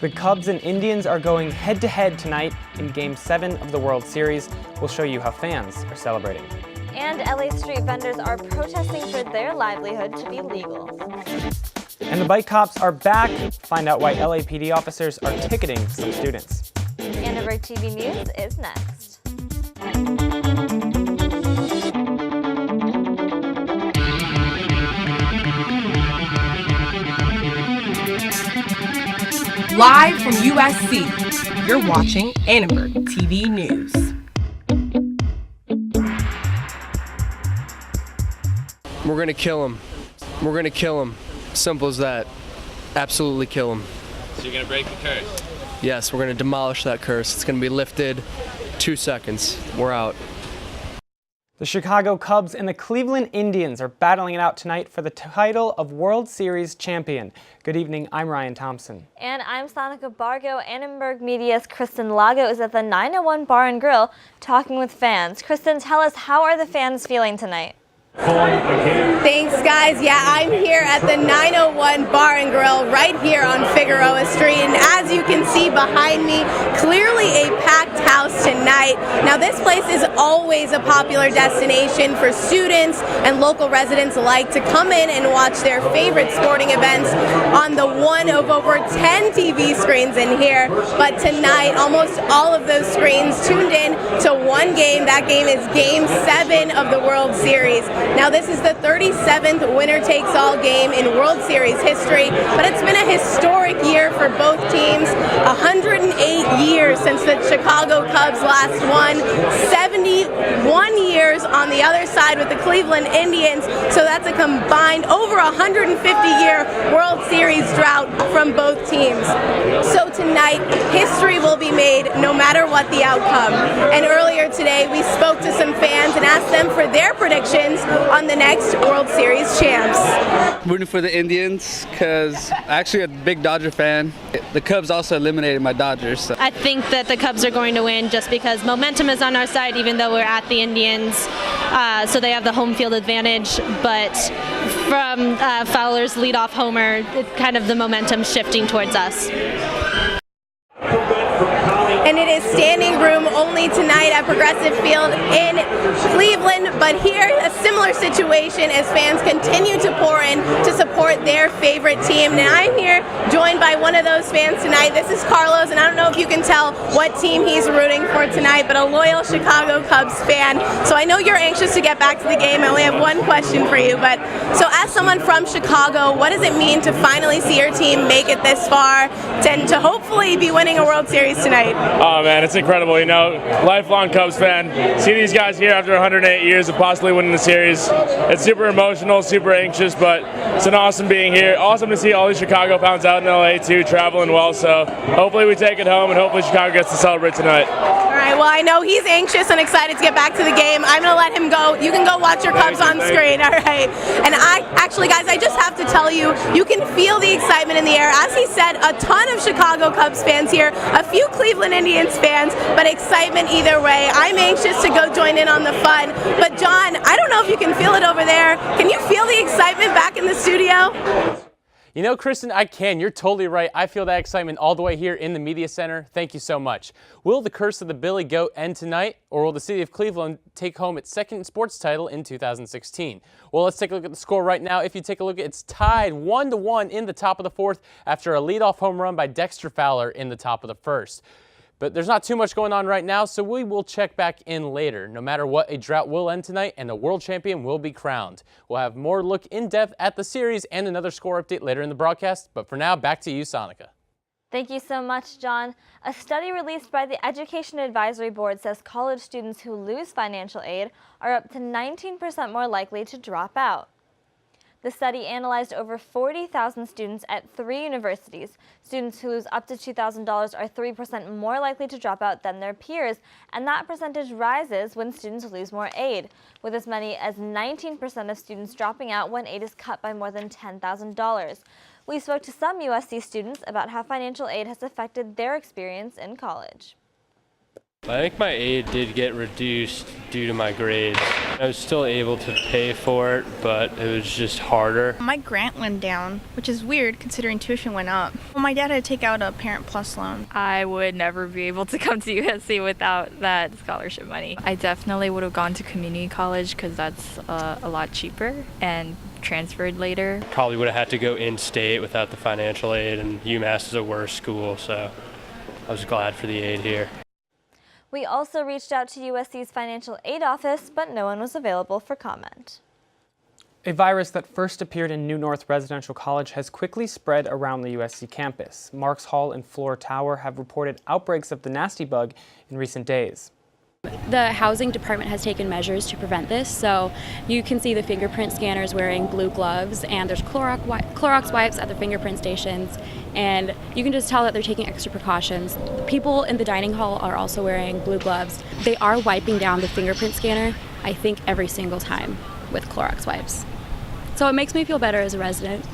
The Cubs and Indians are going head-to-head tonight in Game 7 of the World Series. We'll show you how fans are celebrating. And LA street vendors are protesting for their livelihood to be legal. And the bike cops are back. Find out why LAPD officers are ticketing some students. Annenberg TV News is next. Live from USC, you're watching Annenberg TV News. We're gonna kill him. We're gonna kill him. Simple as that. Absolutely kill him. So you're gonna break the curse? Yes, we're gonna demolish that curse. It's gonna be lifted 2 seconds. We're out. The Chicago Cubs and the Cleveland Indians are battling it out tonight for the title of World Series champion. Good evening, I'm Ryan Thompson. And I'm Sonica Bargo. Annenberg Media's Kristen Lago is at the 901 Bar and Grill talking with fans. Kristen, tell us, how are the fans feeling tonight? Thanks, guys. Yeah, I'm here at the 901 Bar and Grill right here on Figueroa Street, and as you can see behind me, clearly a packed house tonight. Now, this place is always a popular destination for students and local residents alike to come in and watch their favorite sporting events on the one of over 10 TV screens in here. But tonight, almost all of those screens tuned in to one game. That game is Game 7 of the World Series. Now, this is the 37th winner-takes-all game in World Series history, but it's been a historic year for both teams. 108 years since the Chicago Cubs last won, 71 years on the other side with the Cleveland Indians, so that's a combined over 150-year World Series drought from both teams. So tonight, history will be made no matter what the outcome. And earlier today, we spoke to some fans and asked them for their predictions on the next World Series champs. Rooting for the Indians because I'm actually a big Dodger fan. The Cubs also eliminated my Dodgers. So. I think that the Cubs are going to win just because momentum is on our side, even though we're at the Indians. So they have the home field advantage, but from Fowler's leadoff homer, kind of the momentum shifting towards us. And it is standing room only tonight at Progressive Field in Cleveland, but here a similar situation as fans continue to pour in to support their favorite team. And I'm here joined by one of those fans tonight. This is Carlos, and I don't know if you can tell what team he's rooting for tonight, but a loyal Chicago Cubs fan. So I know you're anxious to get back to the game. I only have one question for you, but so as someone from Chicago, what does it mean to finally see your team make it this far and to hopefully be winning a World Series tonight? Oh man, it's incredible, you know, lifelong Cubs fan. See these guys here after 108 years of possibly winning the series. It's super emotional, super anxious, but it's an awesome being here. Awesome to see all these Chicago fans out in LA too, traveling well, so hopefully we take it home and hopefully Chicago gets to celebrate tonight. All right, well, I know he's anxious and excited to get back to the game. I'm going to let him go. You can go watch your Cubs on screen, all right? And actually, guys, I just have to tell you, you can feel the excitement in the air. As he said, a ton of Chicago Cubs fans here, a few Cleveland Indians fans, but excitement either way. I'm anxious to go join in on the fun. But John, I don't know if you can feel it over there. Can you feel the excitement back in the studio? You know, Kristen, I can. You're totally right. I feel that excitement all the way here in the media center. Thank you so much. Will the curse of the Billy Goat end tonight, or will the city of Cleveland take home its second sports title in 2016? Well, let's take a look at the score right now. If you take a look, it's tied 1-1 in the top of the fourth after a leadoff home run by Dexter Fowler in the top of the first. But there's not too much going on right now, so we will check back in later. No matter what, a drought will end tonight and a world champion will be crowned. We'll have more look in depth at the series and another score update later in the broadcast. But for now, back to you, Sonica. Thank you so much, John. A study released by the Education Advisory Board says college students who lose financial aid are up to 19% more likely to drop out. The study analyzed over 40,000 students at 3 universities. Students who lose up to $2,000 are 3% more likely to drop out than their peers, and that percentage rises when students lose more aid, with as many as 19% of students dropping out when aid is cut by more than $10,000. We spoke to some USC students about how financial aid has affected their experience in college. I think my aid did get reduced due to my grades. I was still able to pay for it, but it was just harder. My grant went down, which is weird considering tuition went up. Well, my dad had to take out a Parent Plus loan. I would never be able to come to USC without that scholarship money. I definitely would have gone to community college because that's a lot cheaper and transferred later. Probably would have had to go in-state without the financial aid, and UMass is a worse school, so I was glad for the aid here. We also reached out to USC's financial aid office, but no one was available for comment. A virus that first appeared in New North Residential College has quickly spread around the USC campus. Marks Hall and Floor Tower have reported outbreaks of the nasty bug in recent days. The housing department has taken measures to prevent this, so you can see the fingerprint scanners wearing blue gloves, and there's Clorox wipes at the fingerprint stations, and you can just tell that they're taking extra precautions. People in the dining hall are also wearing blue gloves. They are wiping down the fingerprint scanner, I think, every single time with Clorox wipes. So it makes me feel better as a resident.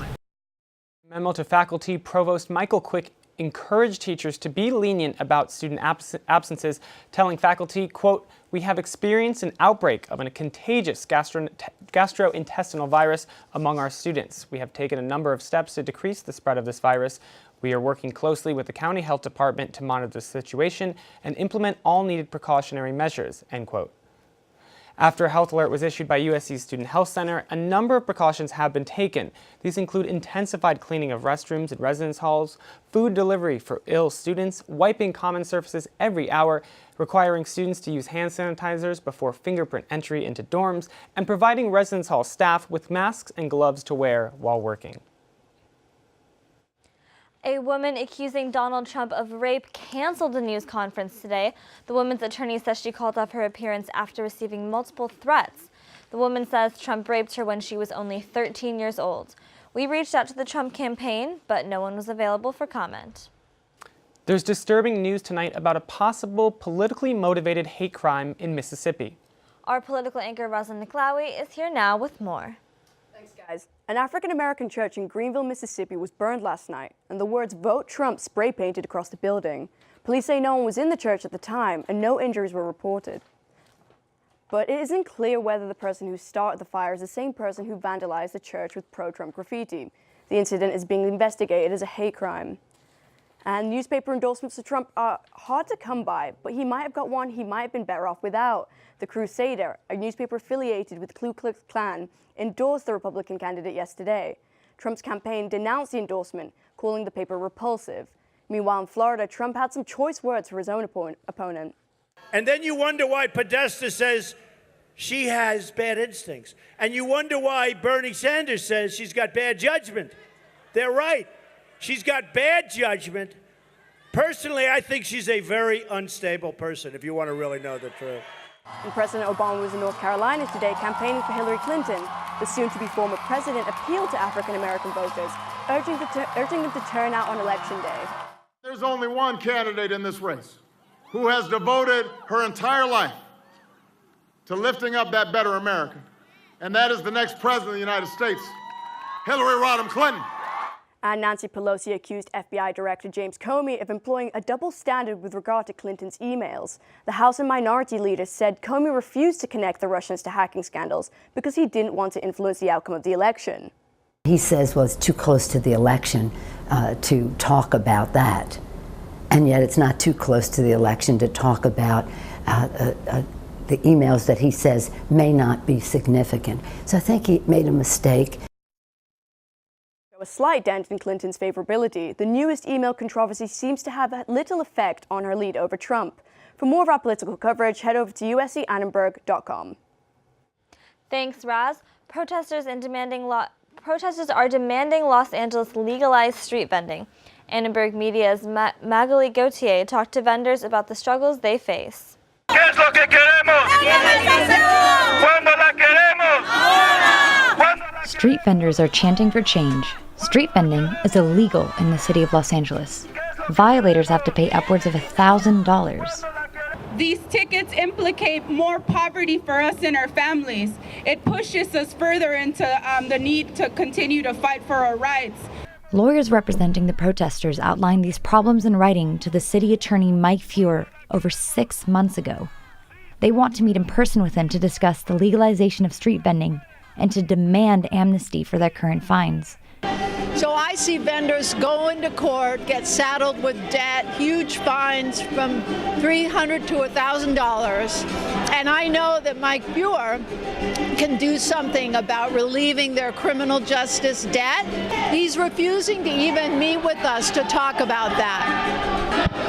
Memo to faculty, Provost Michael Quick encouraged teachers to be lenient about student absences, telling faculty, quote, "We have experienced an outbreak of a contagious gastrointestinal virus among our students. We have taken a number of steps to decrease the spread of this virus. We are working closely with the county health department to monitor the situation and implement all needed precautionary measures," end quote. After a health alert was issued by USC's Student Health Center, a number of precautions have been taken. These include intensified cleaning of restrooms and residence halls, food delivery for ill students, wiping common surfaces every hour, requiring students to use hand sanitizers before fingerprint entry into dorms, and providing residence hall staff with masks and gloves to wear while working. A woman accusing Donald Trump of rape canceled a news conference today. The woman's attorney says she called off her appearance after receiving multiple threats. The woman says Trump raped her when she was only 13 years old. We reached out to the Trump campaign, but no one was available for comment. There's disturbing news tonight about a possible politically motivated hate crime in Mississippi. Our political anchor, Rosa Niklawi, is here now with more. Thanks, guys. An African-American church in Greenville, Mississippi was burned last night, and the words "Vote Trump" spray painted across the building. Police say no one was in the church at the time, and no injuries were reported. But it isn't clear whether the person who started the fire is the same person who vandalized the church with pro-Trump graffiti. The incident is being investigated as a hate crime. And newspaper endorsements of Trump are hard to come by, but he might have got one he might have been better off without. The Crusader, a newspaper affiliated with Ku Klux Klan, endorsed the Republican candidate yesterday. Trump's campaign denounced the endorsement, calling the paper repulsive. Meanwhile, in Florida, Trump had some choice words for his own opponent. And then you wonder why Podesta says she has bad instincts. And you wonder why Bernie Sanders says she's got bad judgment. They're right. She's got bad judgment. Personally, I think she's a very unstable person, if you want to really know the truth. And President Obama was in North Carolina today campaigning for Hillary Clinton. The soon-to-be former president appealed to African-American voters, urging them to turn out on Election Day. There's only one candidate in this race who has devoted her entire life to lifting up that better America, and that is the next president of the United States, Hillary Rodham Clinton. And Nancy Pelosi accused FBI Director James Comey of employing a double standard with regard to Clinton's emails. The House and Minority Leader said Comey refused to connect the Russians to hacking scandals because he didn't want to influence the outcome of the election. He says, well, it's too close to the election to talk about that. And yet it's not too close to the election to talk about the emails that he says may not be significant. So I think he made a mistake. A slight dent in Clinton's favorability, the newest email controversy seems to have little effect on her lead over Trump. For more of our political coverage, head over to uscannenberg.com. Thanks, Raz. Protesters are demanding Los Angeles legalize street vending. Annenberg Media's Magali Gauthier talked to vendors about the struggles they face. ¿Qué es lo que queremos? ¿Cuándo la queremos? Ahora. Street vendors are chanting for change. Street vending is illegal in the city of Los Angeles. Violators have to pay upwards of $1,000. These tickets implicate more poverty for us and our families. It pushes us further into the need to continue to fight for our rights. Lawyers representing the protesters outlined these problems in writing to the city attorney Mike Feuer over 6 months ago. They want to meet in person with him to discuss the legalization of street vending and to demand amnesty for their current fines. So I see vendors go into court, get saddled with debt, huge fines from $300 to $1,000. And I know that Mike Buer can do something about relieving their criminal justice debt. He's refusing to even meet with us to talk about that.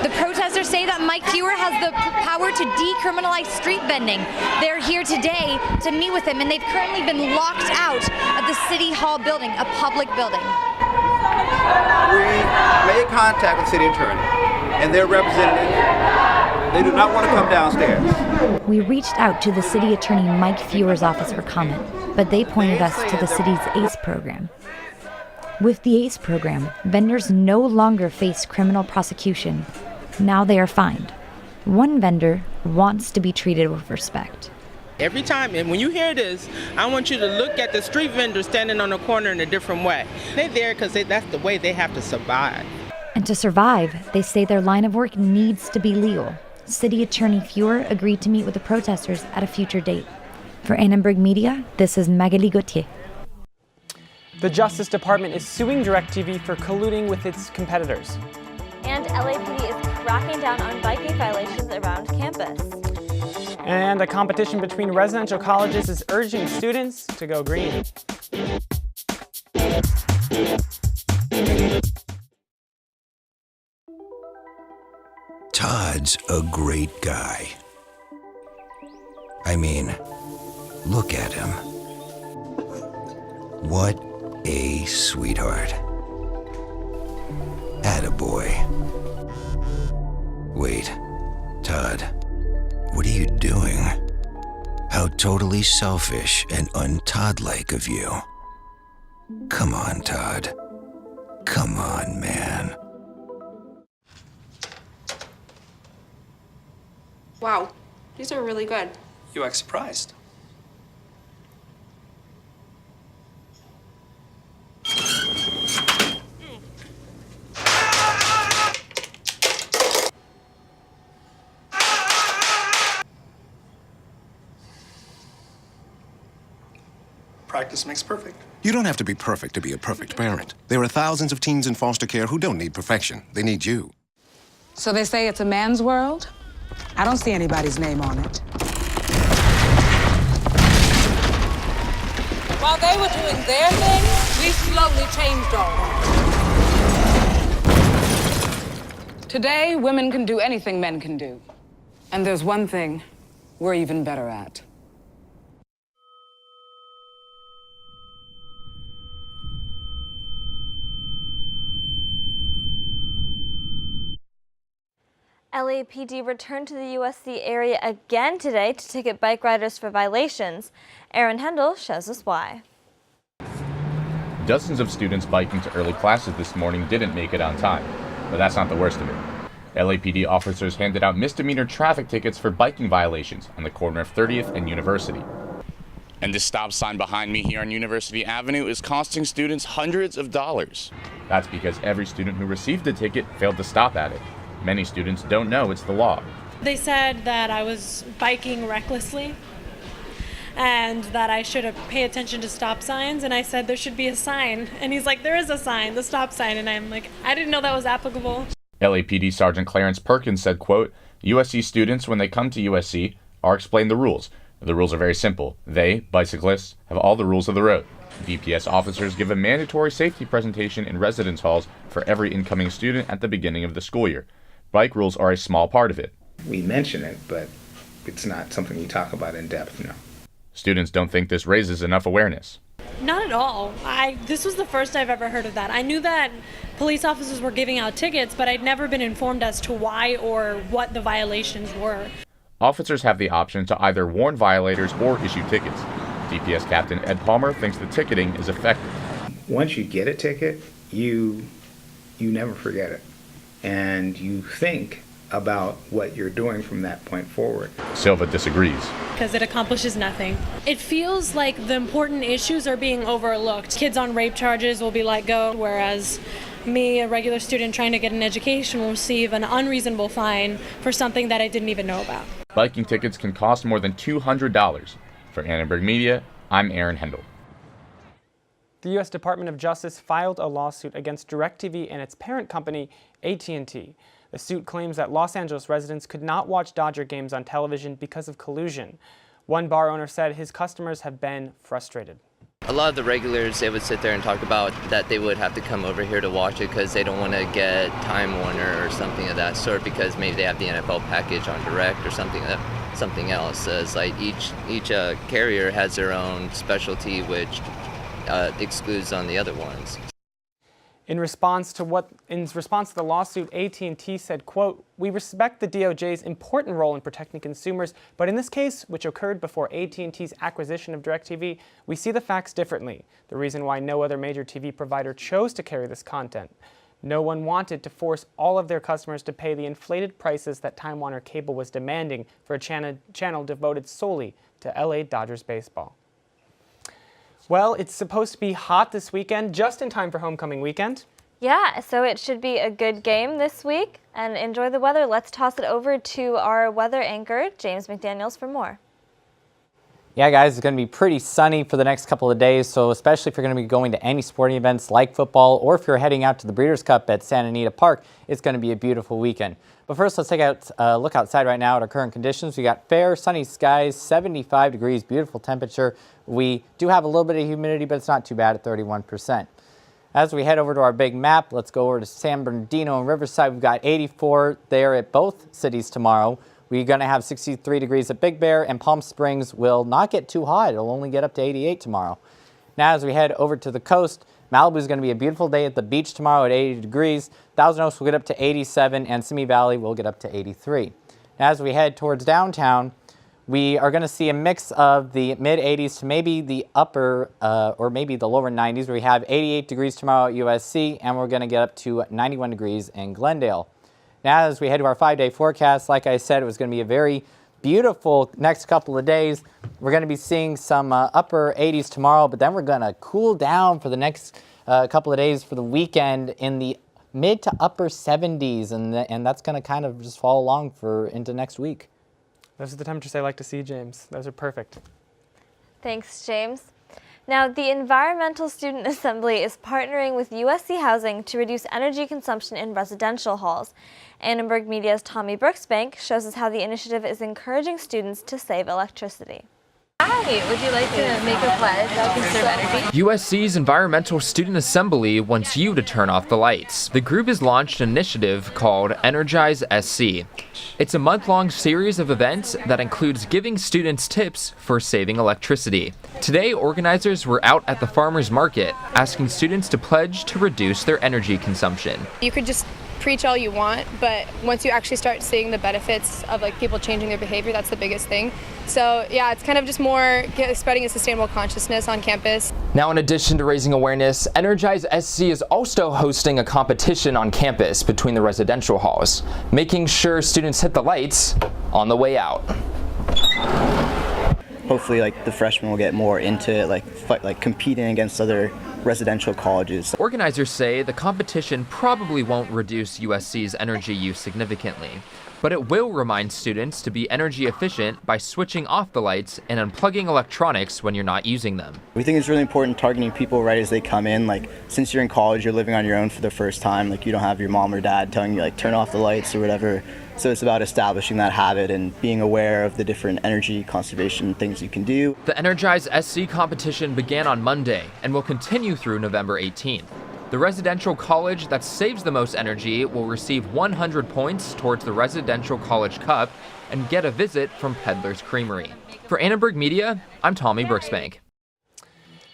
The protesters say that Mike Buer has the power to decriminalize street vending. They're here today to meet with him, and they've currently been locked out of the City Hall building, a public building. We made contact with the city attorney and their representative. They do not want to come downstairs. We reached out to the city attorney Mike Buer's office for comment, but they pointed us to the city's ACE program. With the ACE program, vendors no longer face criminal prosecution. Now they are fined. One vendor wants to be treated with respect. Every time, and when you hear this, I want you to look at the street vendors standing on the corner in a different way. They're there because that's the way they have to survive. And to survive, they say their line of work needs to be legal. City Attorney Buer agreed to meet with the protesters at a future date. For Annenberg Media, this is Magali Gauthier. The Justice Department is suing DirecTV for colluding with its competitors. And LAPD is cracking down on biking violations around campus. And a competition between residential colleges is urging students to go green. Todd's a great guy. I mean, look at him. What a sweetheart. Attaboy. Wait, Todd, what are you doing? How totally selfish and un-Todd-like of you. Come on, Todd. Come on, man. Wow, these are really good. You act surprised. Practice makes perfect. You don't have to be perfect to be a perfect parent. There are thousands of teens in foster care who don't need perfection. They need you. So they say it's a man's world? I don't see anybody's name on it. While they were doing their thing, we slowly changed all that. Today, women can do anything men can do. And there's one thing we're even better at. LAPD returned to the USC area again today to ticket bike riders for violations. Aaron Hendel shows us why. Dozens of students biking to early classes this morning didn't make it on time, but that's not the worst of it. LAPD officers handed out misdemeanor traffic tickets for biking violations on the corner of 30th and University. And this stop sign behind me here on University Avenue is costing students hundreds of dollars. That's because every student who received a ticket failed to stop at it. Many students don't know it's the law. They said that I was biking recklessly and that I should pay attention to stop signs, and I said there should be a sign. And he's like, there is a sign, the stop sign, and I'm like, I didn't know that was applicable. LAPD Sergeant Clarence Perkins said, quote, USC students, when they come to USC, are explained the rules. The rules are very simple. They, bicyclists, have all the rules of the road. DPS officers give a mandatory safety presentation in residence halls for every incoming student at the beginning of the school year. Bike rules are a small part of it. We mention it, but it's not something we talk about in depth, no. Students don't think this raises enough awareness. Not at all. This was the first I've ever heard of that. I knew that police officers were giving out tickets, but I'd never been informed as to why or what the violations were. Officers have the option to either warn violators or issue tickets. DPS Captain Ed Palmer thinks the ticketing is effective. Once you get a ticket, you never forget it. And you think about what you're doing from that point forward. Silva disagrees. Because it accomplishes nothing. It feels like the important issues are being overlooked. Kids on rape charges will be let go, whereas, me, a regular student trying to get an education, will receive an unreasonable fine for something that I didn't even know about. Biking tickets can cost more than $200. For Annenberg Media, I'm Aaron Hendel. The U.S. Department of Justice filed a lawsuit against DirecTV and its parent company, AT&T. The suit claims that Los Angeles residents could not watch Dodger games on television because of collusion. One bar owner said his customers have been frustrated. A lot of the regulars, they would sit there and talk about that they would have to come over here to watch it because they don't want to get Time Warner or something of that sort because maybe they have the NFL package on Direct or something else. It's like each carrier has their own specialty, which excludes on the other ones. In response to the lawsuit, AT&T said, quote, "We respect the DOJ's important role in protecting consumers, but in this case, which occurred before AT&T's acquisition of DirecTV, we see the facts differently. The reason why no other major TV provider chose to carry this content. No one wanted to force all of their customers to pay the inflated prices that Time Warner Cable was demanding for a channel devoted solely to LA Dodgers baseball." Well, it's supposed to be hot this weekend, just in time for homecoming weekend. Yeah, so it should be a good game this week, and enjoy the weather. Let's toss it over to our weather anchor, James McDaniels, for more. Yeah, guys, it's going to be pretty sunny for the next couple of days, so especially if you're going to be going to any sporting events like football, or if you're heading out to the Breeders' Cup at Santa Anita Park, it's going to be a beautiful weekend. But first, let's take a look outside right now at our current conditions. We got fair, sunny skies, 75 degrees, beautiful temperature. We do have a little bit of humidity, but it's not too bad at 31%. As we head over to our big map, let's go over to San Bernardino and Riverside. We've got 84 there at both cities tomorrow. We're going to have 63 degrees at Big Bear, and Palm Springs will not get too hot. It'll only get up to 88 tomorrow. Now, as we head over to the coast, Malibu is going to be a beautiful day at the beach tomorrow at 80 degrees. Thousand Oaks will get up to 87, and Simi Valley will get up to 83. Now, as we head towards downtown, we are going to see a mix of the mid-80s to maybe the upper or maybe the lower 90s, where we have 88 degrees tomorrow at USC, and we're going to get up to 91 degrees in Glendale. Now, as we head to our 5-day forecast, like I said, it was going to be a very beautiful next couple of days. We're going to be seeing some upper 80s tomorrow, but then we're going to cool down for the next couple of days for the weekend in the mid to upper 70s, and that's going to kind of just follow along into next week. Those are the temperatures I like to see, James. Those are perfect. Thanks, James. Now, the Environmental Student Assembly is partnering with USC Housing to reduce energy consumption in residential halls. Annenberg Media's Tommy Brooksbank shows us how the initiative is encouraging students to save electricity. Hi, would you like to make a pledge to conserve energy? USC's Environmental Student Assembly wants you to turn off the lights. The group has launched an initiative called Energize SC. It's a month-long series of events that includes giving students tips for saving electricity. Today, organizers were out at the farmers market asking students to pledge to reduce their energy consumption. You could just preach all you want, but once you actually start seeing the benefits of people changing their behavior, that's the biggest thing. So yeah, it's kind of just more spreading a sustainable consciousness on campus. Now, in addition to raising awareness, Energize SC is also hosting a competition on campus between the residential halls, making sure students hit the lights on the way out. Hopefully, the freshmen will get more into it, competing against other residential colleges. Organizers say the competition probably won't reduce USC's energy use significantly, but it will remind students to be energy efficient by switching off the lights and unplugging electronics when you're not using them. We think it's really important targeting people right as they come in. Since you're in college, you're living on your own for the first time. You don't have your mom or dad telling you turn off the lights or whatever. So it's about establishing that habit and being aware of the different energy conservation things you can do. The Energize SC competition began on Monday and will continue through November 18th. The residential college that saves the most energy will receive 100 points towards the Residential College Cup and get a visit from Peddler's Creamery. For Annenberg Media, I'm Tommy Brooksbank.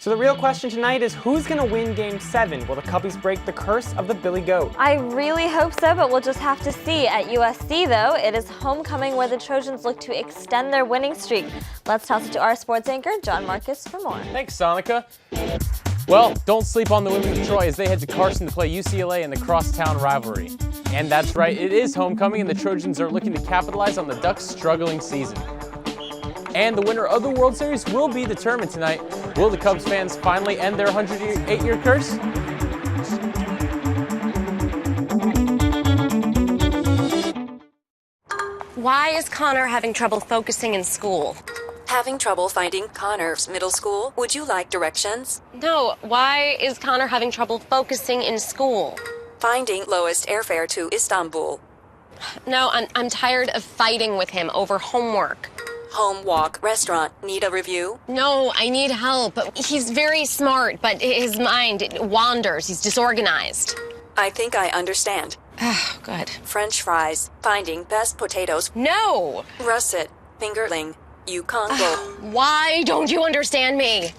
So the real question tonight is, who's going to win Game 7? Will the Cubbies break the curse of the Billy Goat? I really hope so, but we'll just have to see. At USC, though, it is homecoming where the Trojans look to extend their winning streak. Let's toss it to our sports anchor, John Marcus, for more. Thanks, Sonica. Well, don't sleep on the women of Troy as they head to Carson to play UCLA in the crosstown rivalry. And that's right, it is homecoming, and the Trojans are looking to capitalize on the Ducks' struggling season. And the winner of the World Series will be determined tonight. Will the Cubs fans finally end their 108-year curse? Why is Connor having trouble focusing in school? Having trouble finding Connor's middle school? Would you like directions? No, why is Connor having trouble focusing in school? Finding lowest airfare to Istanbul. No, I'm tired of fighting with him over homework. Home, walk, restaurant. Need a review? No, I need help. He's very smart, but his mind wanders. He's disorganized. I think I understand. Oh, good. French fries. Finding best potatoes. No! Russet. Fingerling. Congo. Why don't you understand me?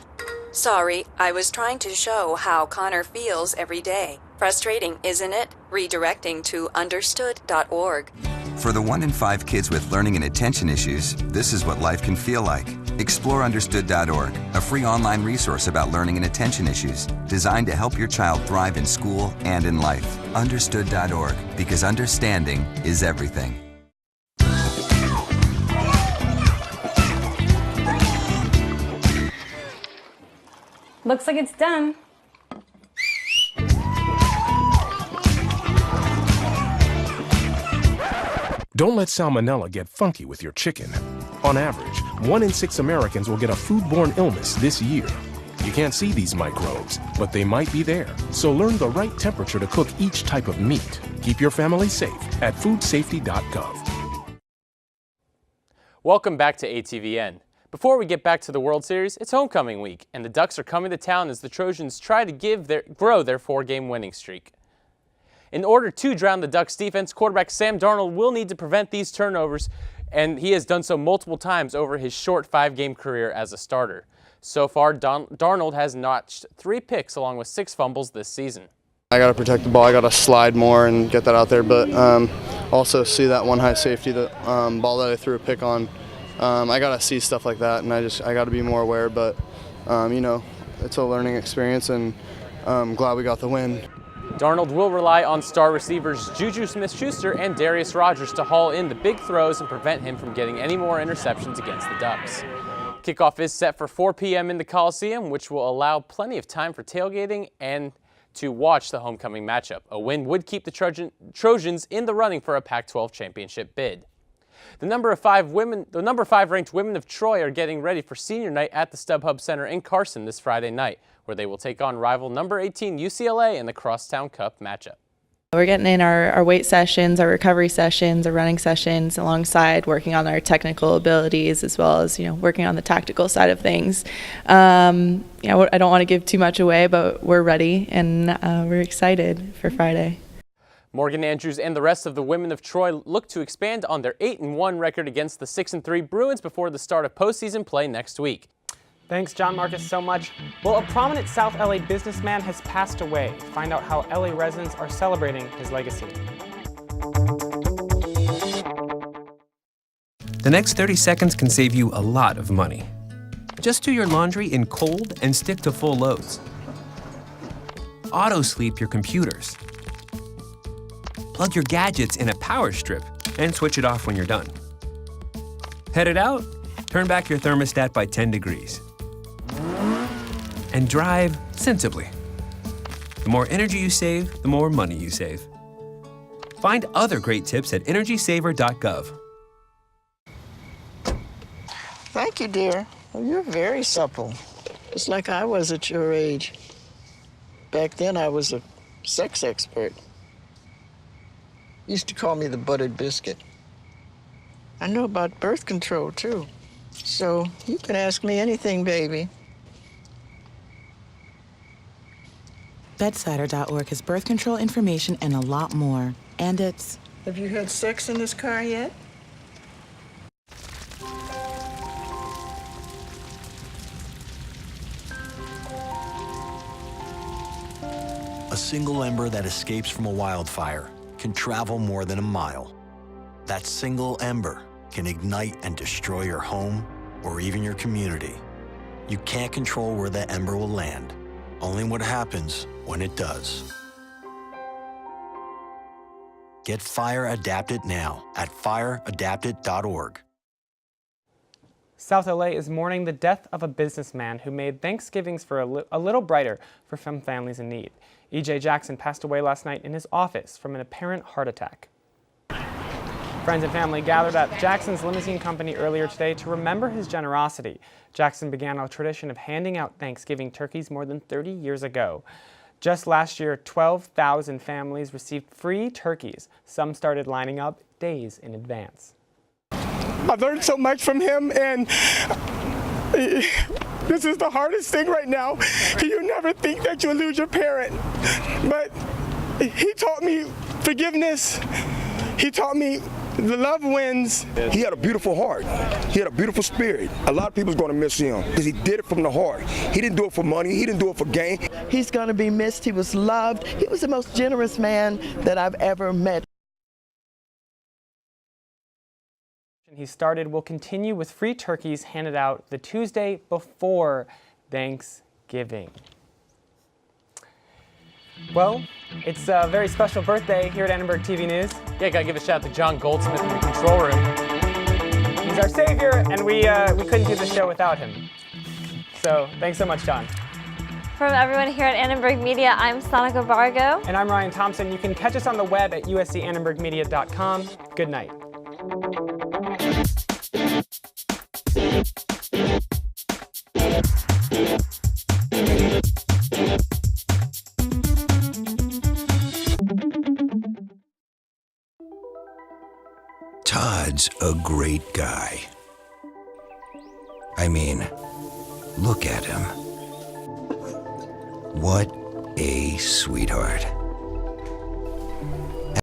Sorry, I was trying to show how Connor feels every day. Frustrating, isn't it? Redirecting to understood.org. For the 1 in 5 kids with learning and attention issues, this is what life can feel like. Explore understood.org, a free online resource about learning and attention issues, designed to help your child thrive in school and in life. Understood.org, because understanding is everything. Looks like it's done. Don't let salmonella get funky with your chicken. On average, 1 in 6 Americans will get a foodborne illness this year. You can't see these microbes, but they might be there. So learn the right temperature to cook each type of meat. Keep your family safe at foodsafety.gov. Welcome back to ATVN. Before we get back to the World Series, it's homecoming week, and the Ducks are coming to town as the Trojans try to grow their 4-game winning streak. In order to drown the Ducks defense, quarterback Sam Darnold will need to prevent these turnovers, and he has done so multiple times over his short 5-game career as a starter. So far, Darnold has notched 3 picks along with 6 fumbles this season. I got to protect the ball. I got to slide more and get that out there, but also see that one high safety, the ball that I threw a pick on. I got to see stuff like that, and I got to be more aware, but, it's a learning experience, and I'm glad we got the win. Darnold will rely on star receivers Juju Smith-Schuster and Darius Rogers to haul in the big throws and prevent him from getting any more interceptions against the Ducks. Kickoff is set for 4 p.m. in the Coliseum, which will allow plenty of time for tailgating and to watch the homecoming matchup. A win would keep the Trojans in the running for a Pac-12 championship bid. The number 5 ranked women of Troy are getting ready for senior night at the StubHub Center in Carson this Friday night, where they will take on rival number 18 UCLA in the Crosstown Cup matchup. We're getting in our weight sessions, our recovery sessions, our running sessions, alongside working on our technical abilities, as well as working on the tactical side of things. I don't want to give too much away, but we're ready and we're excited for Friday. Morgan Andrews and the rest of the women of Troy look to expand on their 8-1 record against the 6-3 Bruins before the start of postseason play next week. Thanks, John Marcus, so much. Well, a prominent South LA businessman has passed away. Find out how LA residents are celebrating his legacy. The next 30 seconds can save you a lot of money. Just do your laundry in cold and stick to full loads. Auto-sleep your computers. Plug your gadgets in a power strip and switch it off when you're done. Headed out? Turn back your thermostat by 10 degrees. And drive sensibly. The more energy you save, the more money you save. Find other great tips at energysaver.gov. Thank you, dear. Oh, you're very supple, just like I was at your age. Back then, I was a sex expert. Used to call me the buttered biscuit. I know about birth control, too. So you can ask me anything, baby. Bedsider.org has birth control information and a lot more. And it's... Have you had sex in this car yet? A single ember that escapes from a wildfire can travel more than a mile. That single ember can ignite and destroy your home or even your community. You can't control where that ember will land, only what happens when it does. Get Fire Adapted now at fireadapted.org. South LA is mourning the death of a businessman who made Thanksgivings for a little brighter for some families in need. E.J. Jackson passed away last night in his office from an apparent heart attack. Friends and family gathered at Jackson's limousine company earlier today to remember his generosity. Jackson began a tradition of handing out Thanksgiving turkeys more than 30 years ago. Just last year, 12,000 families received free turkeys. Some started lining up days in advance. I've learned so much from him, and this is the hardest thing right now. You never think that you'll lose your parent, but he taught me forgiveness. He taught me the love wins. He had a beautiful heart. He had a beautiful spirit. A lot of people's going to miss him because he did it from the heart. He didn't do it for money. He didn't do it for gain. He's going to be missed. He was loved. He was the most generous man that I've ever met. He started will continue with free turkeys handed out the Tuesday before Thanksgiving. Well, it's a very special birthday here at Annenberg TV News. Yeah, gotta give a shout out to John Goldsmith in the control room. He's our savior, and we couldn't do the show without him. So thanks so much, John. From everyone here at Annenberg Media, I'm Sonica Vargo. And I'm Ryan Thompson. You can catch us on the web at uscannenbergmedia.com. Good night. Todd's a great guy. I mean, look at him. What a sweetheart.